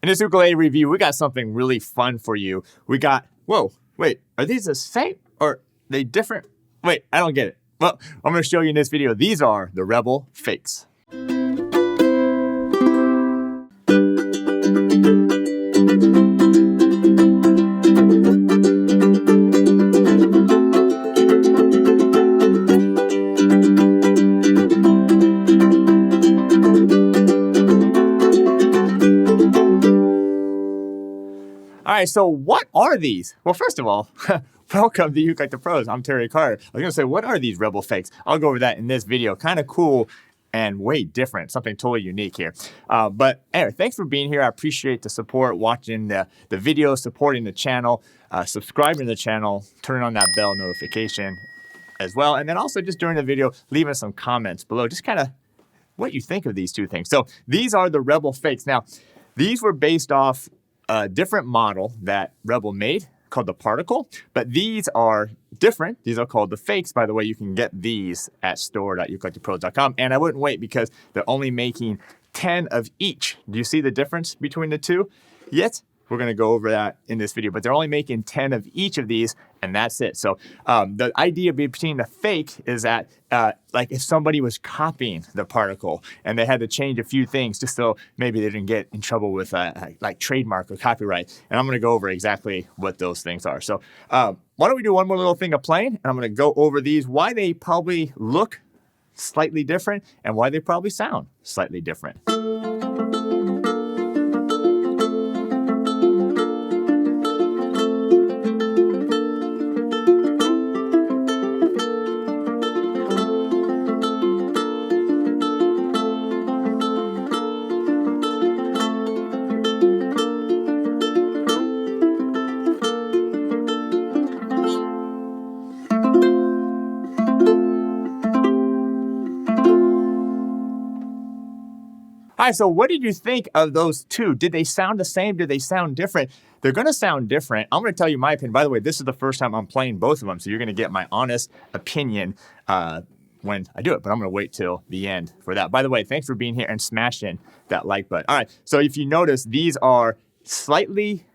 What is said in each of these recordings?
In this ukulele review, we got something really fun for you. We got, whoa, wait, are these the same or are they different? Wait, I don't get it. Well, I'm going to show you in this video. These are the Rebel Fakes. All right, so what are these? Well, first of all, welcome to ukelikethepros. I'm Terry Carter. I was going to say, what are these Rebel Fakes? I'll go over that in this video. Kind of cool and way different, something totally unique here. But anyway, thanks for being here. I appreciate the support, watching the video, supporting the channel, subscribing to the channel, turning on that bell notification as well. And then also just during the video, leaving some comments below, just kind of what you think of these two things. So these are the Rebel Fakes. Now, these were based off a different model that Rebel made called the Particle, but these are different. These are called the Fakes. By the way, you can get these at store.ukelikethepros.com, and I wouldn't wait because they're only making 10 of each. Do you see the difference between the two yet? We're going to go over that in this video, but they're only making 10 of each of these, and that's it. So the idea between the fake is that like if somebody was copying the Particle and they had to change a few things just so maybe they didn't get in trouble with like trademark or copyright. And I'm going to go over exactly what those things are. So why don't we do one more little thing of playing, and I'm going to go over these, why they probably look slightly different and why they probably sound slightly different. All right, so what did you think of those two? Did they sound the same? Did they sound different? They're going to sound different. I'm going to tell you my opinion. By the way, this is the first time I'm playing both of them, so you're going to get my honest opinion when I do it, but I'm going to wait till the end for that. By the way, thanks for being here and smashing that like button. All right, so if you notice, these are slightly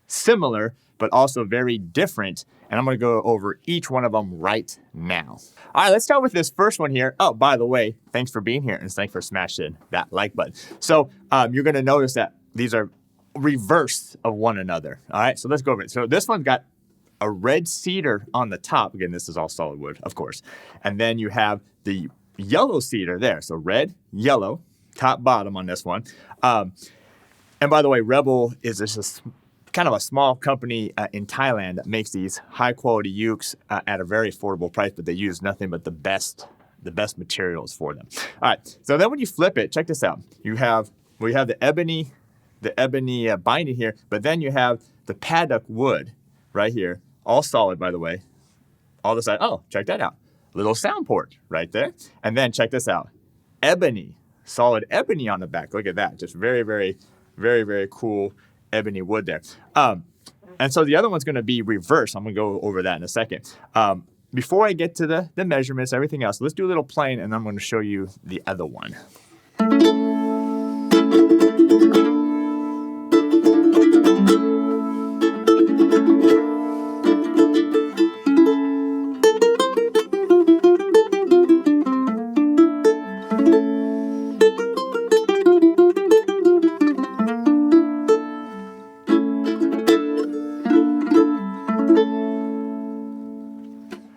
similar, but also very different. And I'm going to go over each one of them right now. All right, let's start with this first one here. Oh, by the way, thanks for being here and thanks for smashing that like button. So you're going to notice that these are reverse of one another. All right, so let's go over it. So this one's got a red cedar on the top. Again, this is all solid wood, of course. And then you have the yellow cedar there. So red, yellow, top, bottom on this one. And by the way, Rebel is just kind of a small company in Thailand that makes these high quality ukes at a very affordable price, but they use nothing but the best materials for them. All right, so then when you flip it, check this out. We have the ebony binding here, but then you have the Paduak wood right here, all solid, by the way. All the side. Oh, check that out. Little sound port right there. And then check this out. Ebony, solid ebony on the back. Look at that. Just very, very, very, very cool ebony wood there. And so the other one's going to be reverse. I'm going to go over that in a second. Before I get to the measurements, everything else, let's do a little playing, and I'm going to show you the other one.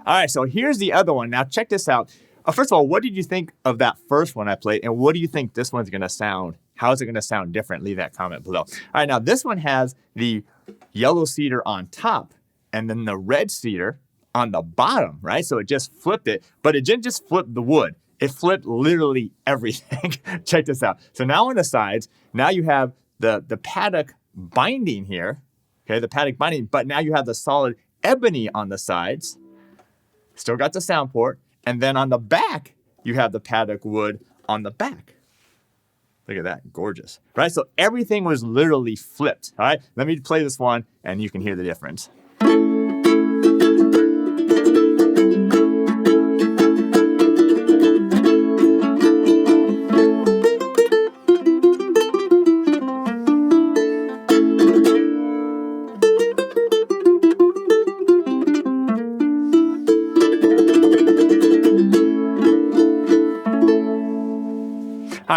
All right, so here's the other one. Now check this out. First of all, what did you think of that first one I played? And what do you think this one's gonna sound? How is it gonna sound different? Leave that comment below. All right, now this one has the yellow cedar on top and then the red cedar on the bottom, right? So it just flipped it, but it didn't just flip the wood. It flipped literally everything. Check this out. So now on the sides, now you have the Paduak binding here, okay, the Paduak binding, but now you have the solid ebony on the sides. Still got the sound port. And then on the back, you have the Paduak wood on the back. Look at that, gorgeous, right? So everything was literally flipped, all right? Let me play this one and you can hear the difference.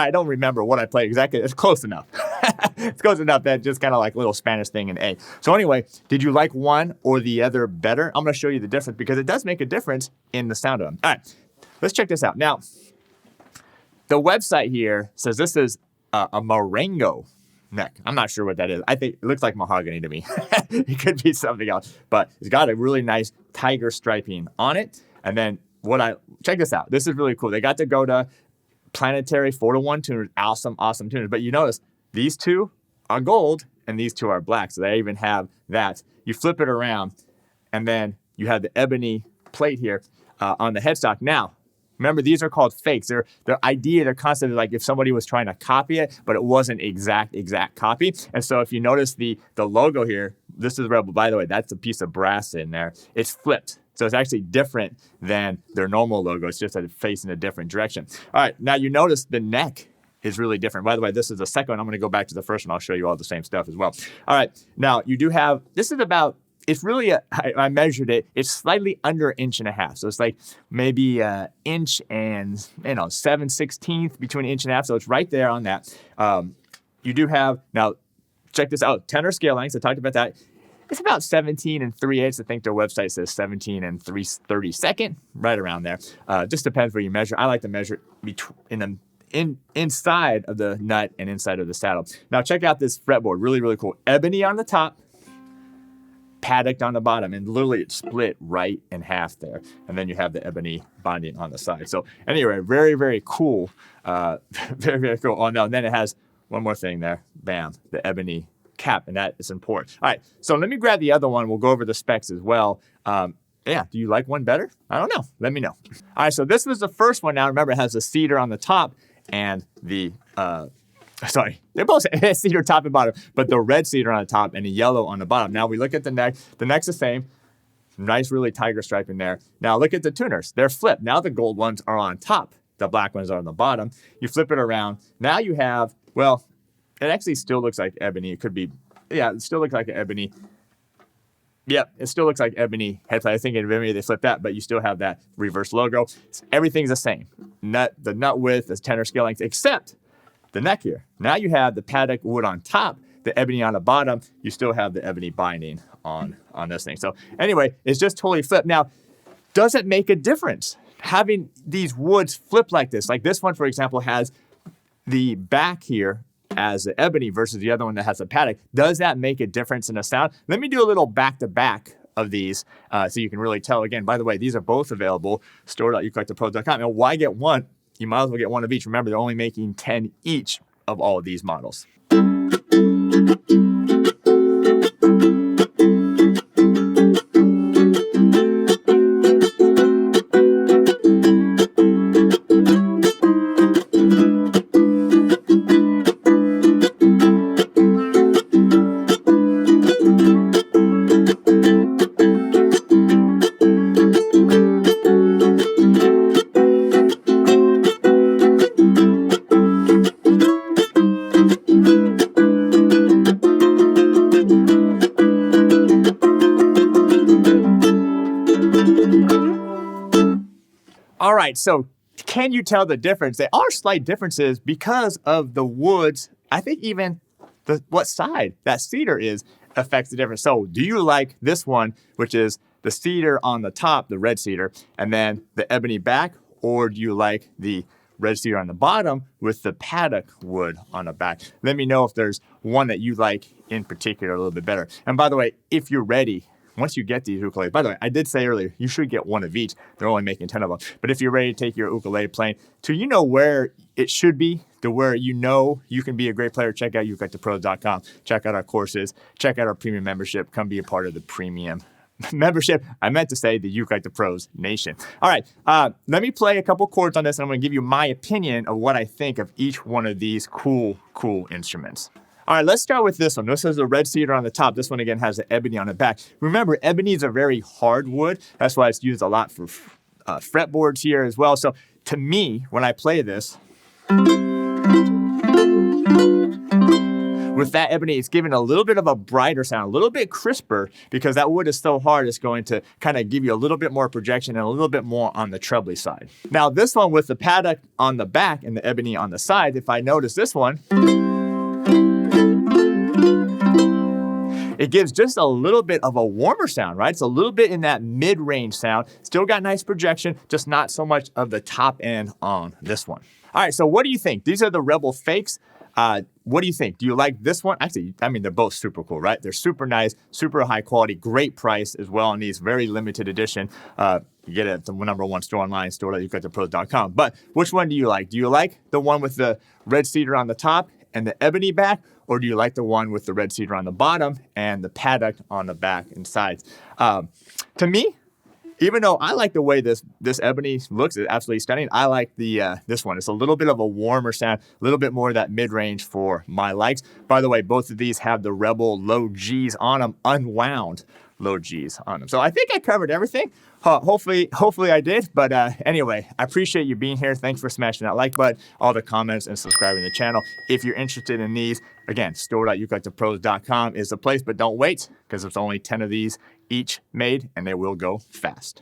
I don't remember what I played exactly. It's close enough. It's close enough that just kind of like little Spanish thing in A. So anyway, did you like one or the other better? I'm going to show you the difference because it does make a difference in the sound of them. All right, let's check this out. Now, the website here says this is a Marengo neck. I'm not sure what that is. I think it looks like mahogany to me. It could be something else, but it's got a really nice tiger striping on it. And then check this out. This is really cool. They got to go to planetary 4-to-1 tuners. Awesome tuners. But you notice these two are gold and these two are black. So they even have that. You flip it around and then you have the ebony plate here on the headstock. Now, remember, these are called fakes. Their concept is like if somebody was trying to copy it, but it wasn't exact copy. And so if you notice the logo here, this is Rebel, by the way, that's a piece of brass in there. It's flipped. So it's actually different than their normal logo. It's just that it's facing a different direction. All right, now you notice the neck is really different. By the way, this is the second one. I'm going to go back to the first one. I'll show you all the same stuff as well. All right, now you do have, this is about, it's really, I measured it, it's slightly under 1.5 inches. So it's like maybe 1 inch and, 7/16 between 1.5 inches. So it's right there on that. You do have, now check this out, tenor scale lengths. I talked about that. It's about 17 3/8. I think their website says 17 3/32, right around there. Just depends where you measure. I like to measure inside of the nut and inside of the saddle. Now check out this fretboard, really cool. Ebony on the top, paddocked on the bottom, and literally it's split right in half there. And then you have the ebony binding on the side. So anyway, very cool. Very cool. Oh no, and then it has one more thing there. Bam, the ebony cap, and that is important. All right, so let me grab the other one. We'll go over the specs as well. Yeah, do you like one better? I don't know. Let me know. All right, so this was the first one. Now remember, it has a cedar on the top and the they're both cedar top and bottom, but the red cedar on the top and the yellow on the bottom. Now we look at the neck. The neck's the same. Nice, really tiger stripe in there. Now look at the tuners. They're flipped. Now the gold ones are on top. The black ones are on the bottom. You flip it around. Now you have, well, it actually still looks like ebony. It could be, yeah, it still looks like an ebony. Yep, it still looks like ebony headplate. I think in Ebony they flipped that, but you still have that reverse logo. Everything's the same. The nut width, the tenor scale length, except the neck here. Now you have the paddock wood on top, the ebony on the bottom. You still have the ebony binding on this thing. So anyway, it's just totally flipped. Now, does it make a difference having these woods flip like this? Like this one, for example, has the back here as the ebony versus the other one that has a paddock. Does that make a difference in the sound? Let me do a little back-to-back of these so you can really tell. Again, by the way, these are both available, store.ukelikethepros.com. And why get one? You might as well get one of each. Remember, they're only making 10 each of all of these models. All right, so can you tell the difference? There are slight differences because of the woods. I think even what side that cedar is affects the difference. So do you like this one, which is the cedar on the top, the red cedar, and then the ebony back? Or do you like the red cedar on the bottom with the paddock wood on the back? Let me know if there's one that you like in particular a little bit better. And by the way, if you're ready, once you get these ukuleles, by the way, I did say earlier, you should get one of each. They're only making 10 of them. But if you're ready to take your ukulele playing to where it should be, to where you can be a great player, check out ukelikethepros.com. Check out our courses. Check out our premium membership. Come be a part of the premium membership. I meant to say the Uke Like the Pros Nation. All right, let me play a couple chords on this, and I'm going to give you my opinion of what I think of each one of these cool instruments. All right, let's start with this one. This is the red cedar on the top. This one, again, has the ebony on the back. Remember, ebony is a very hard wood. That's why it's used a lot for fretboards here as well. So to me, when I play this, With that ebony, it's giving a little bit of a brighter sound, a little bit crisper, because that wood is so hard, it's going to kind of give you a little bit more projection and a little bit more on the trebly side. Now this one with the Paduak on the back and the ebony on the side, if I notice this one, it gives just a little bit of a warmer sound, right? It's a little bit in that mid-range sound. Still got nice projection, just not so much of the top end on this one. All right, so what do you think? These are the Rebel Fakes. What do you think? Do you like this one? Actually, I mean, they're both super cool, right? They're super nice, super high quality, great price as well on these, very limited edition. You get it at the #1 store online, store.ukelikethepros.com. But which one do you like? Do you like the one with the red cedar on the top and the ebony back? Or do you like the one with the red cedar on the bottom and the Paduak on the back and sides? To me, even though I like the way this ebony looks, it's absolutely stunning, I like the this one. It's a little bit of a warmer sound, a little bit more of that mid-range for my likes. By the way, both of these have the Rebel low Gs on them, unwound low Gs on them. So I think I covered everything. Hopefully I did. But anyway, I appreciate you being here. Thanks for smashing that like button, all the comments, and subscribing to the channel. If you're interested in these, again, store.ukelikethepros.com is the place. But don't wait, because there's only 10 of these each made, and they will go fast.